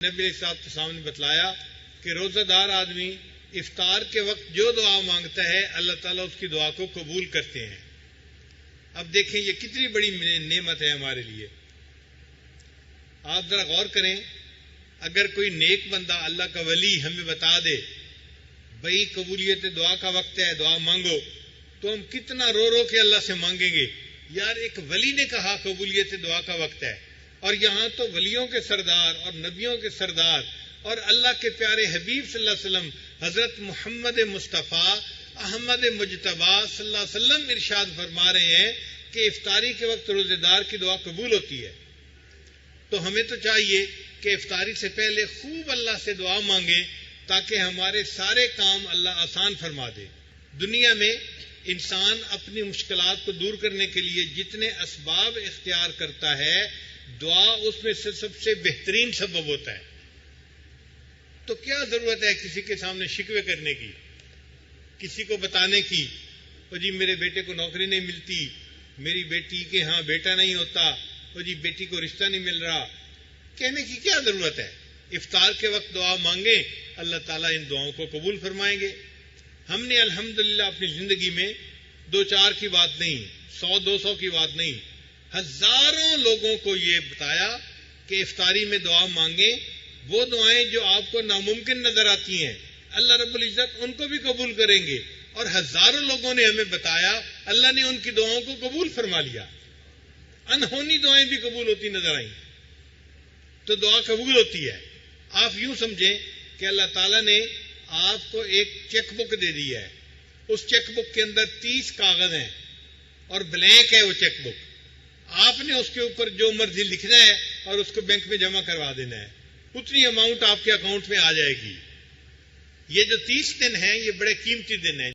نبی علیہ السلام نے بتلایا کہ روزہ دار آدمی افطار کے وقت جو دعا مانگتا ہے اللہ تعالیٰ اس کی دعا کو قبول کرتے ہیں۔ اب دیکھیں یہ کتنی بڑی نعمت ہے ہمارے لیے۔ آپ ذرا غور کریں، اگر کوئی نیک بندہ اللہ کا ولی ہمیں بتا دے بھئی قبولیت دعا کا وقت ہے، دعا مانگو، تو ہم کتنا رو رو کے اللہ سے مانگیں گے۔ یار ایک ولی نے کہا قبولیت دعا کا وقت ہے، اور یہاں تو ولیوں کے سردار اور نبیوں کے سردار اور اللہ کے پیارے حبیب صلی اللہ علیہ وسلم حضرت محمد مصطفیٰ احمد مجتبیٰ صلی اللہ علیہ وسلم ارشاد فرما رہے ہیں کہ افطاری کے وقت روزے دار کی دعا قبول ہوتی ہے۔ تو ہمیں تو چاہیے کہ افطاری سے پہلے خوب اللہ سے دعا مانگیں تاکہ ہمارے سارے کام اللہ آسان فرما دے۔ دنیا میں انسان اپنی مشکلات کو دور کرنے کے لیے جتنے اسباب اختیار کرتا ہے، دعا اس میں سے سب سے بہترین سبب ہوتا ہے۔ تو کیا ضرورت ہے کسی کے سامنے شکوے کرنے کی، کسی کو بتانے کی او جی میرے بیٹے کو نوکری نہیں ملتی، میری بیٹی کے ہاں بیٹا نہیں ہوتا، او جی بیٹی کو رشتہ نہیں مل رہا، کہنے کی کیا ضرورت ہے؟ افطار کے وقت دعا مانگیں، اللہ تعالیٰ ان دعاؤں کو قبول فرمائیں گے۔ ہم نے الحمدللہ اپنی زندگی میں 2-4 کی بات نہیں، 100-200 کی بات نہیں، ہزاروں لوگوں کو یہ بتایا کہ افطاری میں دعا مانگیں، وہ دعائیں جو آپ کو ناممکن نظر آتی ہیں اللہ رب العزت ان کو بھی قبول کریں گے، اور ہزاروں لوگوں نے ہمیں بتایا اللہ نے ان کی دعاؤں کو قبول فرما لیا، انہونی دعائیں بھی قبول ہوتی نظر آئیں۔ تو دعا قبول ہوتی ہے۔ آپ یوں سمجھیں کہ اللہ تعالیٰ نے آپ کو ایک چیک بک دے دی ہے، اس چیک بک کے اندر 30 کاغذ ہیں اور بلینک ہے وہ چیک بک، آپ نے اس کے اوپر جو مرضی لکھنا ہے اور اس کو بینک میں جمع کروا دینا ہے، اتنی اماؤنٹ آپ کے اکاؤنٹ میں آ جائے گی۔ یہ جو 30 دن ہیں یہ بڑے قیمتی دن ہیں۔